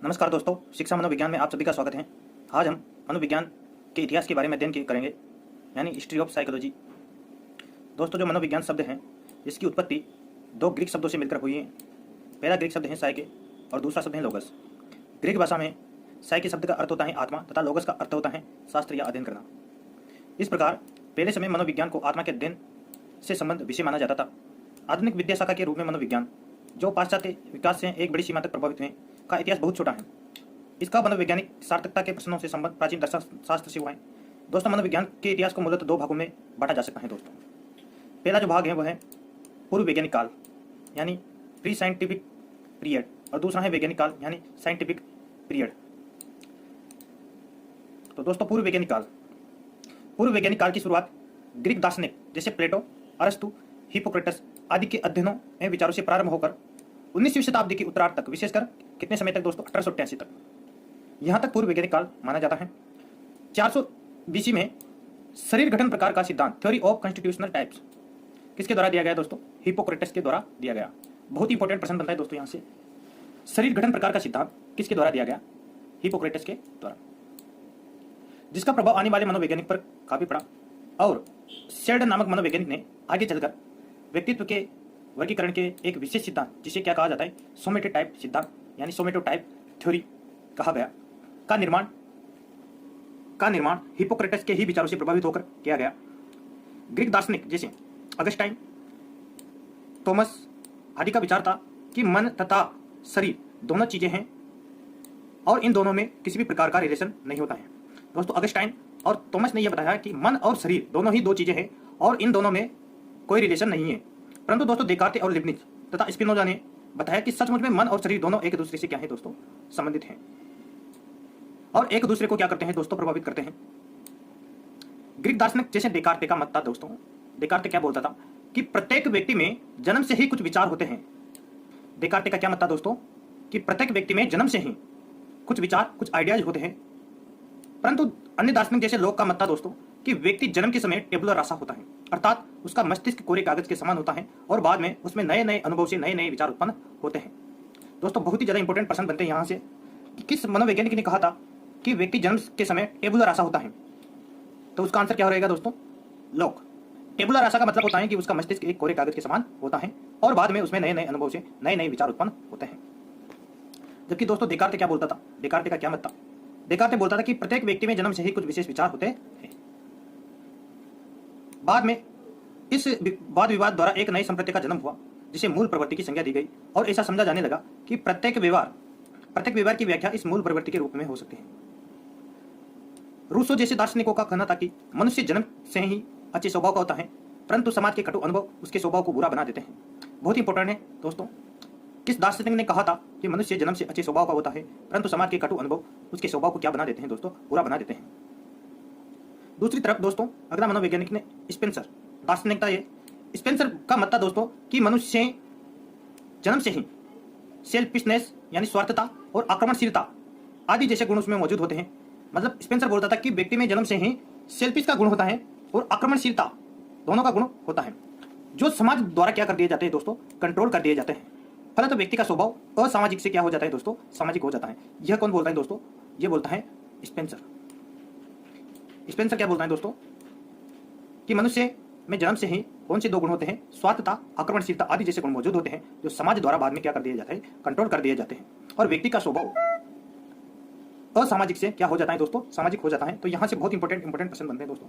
नमस्कार दोस्तों, शिक्षा मनोविज्ञान में आप सभी का स्वागत है। आज हम मनोविज्ञान के इतिहास के बारे में अध्ययन करेंगे, यानी हिस्ट्री ऑफ साइकोलॉजी। दोस्तों, जो मनोविज्ञान शब्द हैं इसकी उत्पत्ति दो ग्रीक शब्दों से मिलकर हुई है। पहला ग्रीक शब्द है साइके और दूसरा शब्द है लोगस। ग्रीक भाषा में साइके शब्द का अर्थ होता है आत्मा तथा लोगस का अर्थ होता है शास्त्र या अध्ययन करना। इस प्रकार पहले समय मनोविज्ञान को आत्मा के अध्ययन से संबंध विषय माना जाता था। आधुनिक विद्या शाखा के रूप में मनोविज्ञान, जो पाश्चात्य विकास से एक बड़ी सीमा तक प्रभावित है, का इतिहास बहुत छोटा है। इसका मनोवैज्ञानिक सार्थकता के प्रश्नों से संबंध प्राचीन दर्शन शास्त्र से हुआ है। दोस्तों, मनोविज्ञान के इतिहास को मूलतः दो भागों में बांटा जा सकता है। दोस्तों, पहला जो भाग है वह है पूर्व वैज्ञानिक काल, यानी प्री साइंटिफिक पीरियड, और दूसरा है वैज्ञानिक काल, यानी साइंटिफिक पीरियड। तो दोस्तों, पूर्व वैज्ञानिक काल की शुरुआत ग्रीक दार्शनिक जैसे प्लेटो, अरस्तु, हिप्पोक्रेटस आदि के अध्ययनों एवं विचारों से प्रारंभ होकर 19वीं शताब्दी के उत्तरार्ध तक, विशेषकर कितने समय तक दोस्तों, 1888 तक, यहां तक पूर्व वैज्ञानिक काल माना जाता है। 400 बीसी में शरीर गठन प्रकार का सिद्धांत, थ्योरी ऑफ कॉन्स्टिट्यूशनल टाइप्स, किसके द्वारा दिया गया दोस्तों? हिप्पोक्रेटस के द्वारा दिया गया। बहुत इंपॉर्टेंट प्रश्न बनता है दोस्तों यहां से। शरीर गठन प्रकार का सिद्धांत किसके द्वारा दिया गया? हिप्पोक्रेटस के द्वारा, जिसका प्रभाव आने वाले मनोवैज्ञानिक पर काफी पड़ा। और शेल्डन नामक मनोवैज्ञानिक ने आगे चलकर व्यक्तित्व के वर्गीकरण के एक विशेष सिद्धांत, जिसे क्या कहा जाता है? सोमेटो टाइप सिद्धांत, यानी सोमेटो टाइप थ्योरी कहा गया, का निर्माण हिप्पोक्रेटस के ही विचारों से प्रभावित होकर किया गया। ग्रीक दार्शनिक जैसे अगस्टाइन, थॉमस आदि का विचार था कि मन तथा शरीर दोनों चीजें हैं और इन दोनों में किसी भी प्रकार का रिलेशन नहीं होता है। दोस्तों, अगस्टाइन और थॉमस ने यह बताया कि मन और शरीर दोनों ही दो चीजें हैं और इन दोनों में कोई रिलेशन नहीं है। परंतु दोस्तों, देकार्ते और लिबनिज तथा स्पिनोजा ने बताया कि सचमुच में मन और शरीर दोनों एक दूसरे से क्या है दोस्तों? संबंधित हैं और एक दूसरे को क्या करते हैं दोस्तों? प्रभावित करते हैं। ग्रीक दार्शनिक जैसे देकार्ते का मत था दोस्तों। देकार्ते क्या बोलता था कि प्रत्येक व्यक्ति में जन्म से ही कुछ विचार होते हैं। देकार्ते का क्या मत था दोस्तों? कि प्रत्येक व्यक्ति में जन्म से ही कुछ विचार, कुछ आइडियाज होते हैं। परंतु अन्य दार्शनिक जैसे लोग का मत था दोस्तों कि व्यक्ति जन्म के समय टेबुलर रासा होता है, अर्थात उसका मस्तिष्क कोरे कागज के समान होता है और बाद में उसमें नए नए अनुभव से नए नए विचार उत्पन्न होते हैं। दोस्तों, बहुत ही ज्यादा इंपॉर्टेंट प्रश्न बनते हैं यहाँ से कि किस मनोवैज्ञानिक ने कहा था कि व्यक्ति जन्म के समय टेबुलर रासा होता है? तो उसका आंसर क्या रहेगा दोस्तों? लोक। टेबुलर रासा का मतलब होता है कि उसका मस्तिष्क एक कोरे कागज के समान होता है और बाद में उसमें नए नए अनुभव से नए नए विचार उत्पन्न होते हैं। जबकि दोस्तों, देकार्ते क्या बोलता था? देकार्ते का क्या मत था? देकार्ते बोलता था कि प्रत्येक व्यक्ति में जन्म से ही कुछ विशेष विचार होते हैं। बाद में इस वाद विवाद द्वारा एक नई संप्रति का जन्म हुआ, जिसे मूल प्रवृत्ति की संज्ञा दी गई और ऐसा समझा जाने लगा कि प्रत्येक व्यवहार की व्याख्या इस मूल प्रवृत्ति के रूप में हो सकती है। रूसो जैसे दार्शनिकों का कहना था कि मनुष्य जन्म से ही अच्छे स्वभाव का होता है, परंतु समाज के कटु अनुभव उसके स्वभाव को बुरा बना देते हैं। बहुत इंपॉर्टेंट है दोस्तों, किस दार्शनिक ने कहा था कि मनुष्य जन्म से अच्छे स्वभाव का होता है, परंतु समाज के कटु अनुभव उसके स्वभाव को क्या बना देते हैं दोस्तों? बुरा बना देते हैं। दूसरी तरफ दोस्तों, अगला मनोवैज्ञानिक ने स्पेंसर दार्शनिक था। ये स्पेंसर का मत था दोस्तों कि मनुष्य जन्म से ही सेल्फिशनेस यानी स्वार्थता और आक्रमणशीलता आदि जैसे गुण उसमें मौजूद होते हैं। मतलब स्पेंसर बोलता था कि व्यक्ति में जन्म से ही सेल्फिश का गुण होता है और आक्रमणशीलता दोनों का गुण होता है, जो समाज द्वारा क्या कर दिए जाते हैं दोस्तों? कंट्रोल कर दिए जाते हैं। फलत व्यक्ति का स्वभाव असामाजिक से क्या हो जाता है दोस्तों? सामाजिक हो जाता है। यह कौन बोलता है दोस्तों? यह बोलता है स्पेंसर। स्पेंसर क्या बोलता है दोस्तों? कि मनुष्य में जन्म से ही कौन से दो गुण होते हैं? स्वार्थता, आक्रमणशीलता आदि जैसे गुण मौजूद होते हैं, जो समाज द्वारा बाद में क्या कर दिया जाता है? कंट्रोल कर दिए जाते हैं। और व्यक्ति का स्वभाव असामाजिक से क्या हो जाता है दोस्तों? सामाजिक हो जाता है। तो यहाँ से बहुत इंपॉर्टेंट प्रश्न बनते हैं दोस्तों।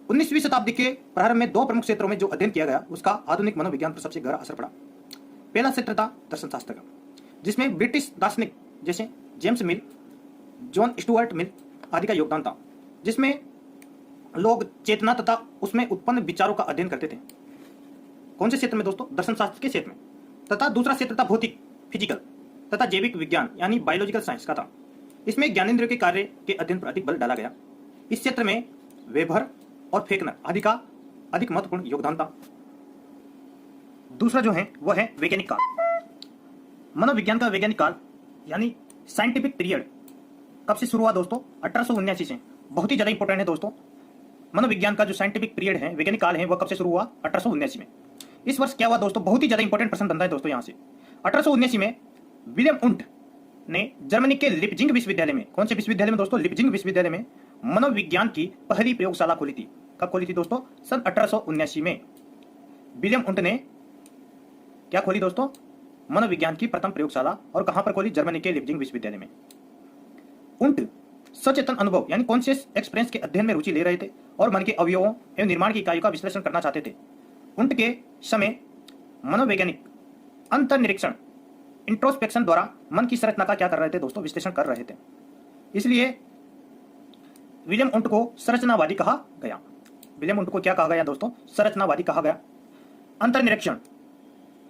19वीं शताब्दी के प्रारंभ में दो प्रमुख क्षेत्रों में जो अध्ययन किया गया, उसका आधुनिक मनोविज्ञान पर सबसे गहरा असर पड़ा। पहला क्षेत्र था दर्शन शास्त्र का, जिसमें ब्रिटिश दार्शनिक जैसे जेम्स मिल, जॉन स्टुअर्ट मिल आदि का योगदान था, जिसमें लोग चेतना तथा उसमें उत्पन्न विचारों का अध्ययन करते थे। कौन से क्षेत्र में दोस्तों? दर्शन शास्त्र के क्षेत्र में। तथा दूसरा क्षेत्र था भौतिक, फिजिकल तथा जैविक विज्ञान यानी बायोलॉजिकल साइंस का था। इसमें ज्ञानेंद्रियों के कार्य के अध्ययन पर अधिक बल डाला गया। इस क्षेत्र में वेबर और फेकनर आदि का अधिक महत्वपूर्ण योगदान था। दूसरा जो है वह है वैज्ञानिक काल। मनोविज्ञान का वैज्ञानिक काल यानी साइंटिफिक पीरियड कब से शुरू हुआ दोस्तों? 1879 से। बहुत ही ज्यादा इंपॉर्टेंट है दोस्तों। मनोविज्ञान का जो साइंटिफिक पीरियड है, वैज्ञानिक काल है, वह कब से शुरू हुआ? 1879 में। इस वर्ष क्या हुआ दोस्तों? बहुत ही ज्यादा इंपॉर्टेंट प्रश्न बनता है दोस्तों यहाँ से। 1879 में विलियम उंट ने जर्मनी के लिपजिंग विश्वविद्यालय में, कौन से विश्वविद्यालय में दोस्तों? लिपजिंग विश्वविद्यालय में मनोविज्ञान की पहली प्रयोगशाला खोली थी। कब खोली थी दोस्तों? सन 1879 में विलियम उंट ने क्या खोली दोस्तों? मनोविज्ञान की प्रथम प्रयोगशाला। और कहां पर खोली? जर्मनी के लिपजिंग विश्वविद्यालय में। उंट सचेतन अनुभव यानी कॉन्शियस एक्सपीरियंस के अध्ययन में रुचि ले रहे थे और मन के अवयवों एवं निर्माण की इकाइयों का विश्लेषण करना चाहते थे। उंट के समय मनोवैज्ञानिक अंतर्निरीक्षण इंट्रोस्पेक्शन द्वारा मन की संरचना का क्या कर रहे थे दोस्तों? विश्लेषण कर रहे थे। इसलिए विलियम उंट को संरचनावादी कहा गया। विलियम उंट को क्या कहा गया दोस्तों? संरचनावादी कहा गया। अंतर्निरीक्षण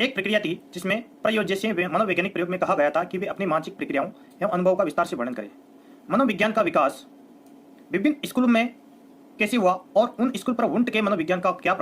एक प्रक्रिया थी जिसमें प्रयोज्य मनोवैज्ञानिक प्रयोग में कहा गया था कि वे अपनी मानसिक प्रक्रियाओं एवं अनुभव का विस्तार से वर्णन करें। मनोविज्ञान का विकास विभिन्न स्कूलों में कैसे हुआ और उन स्कूल पर उंट के मनोविज्ञान का क्या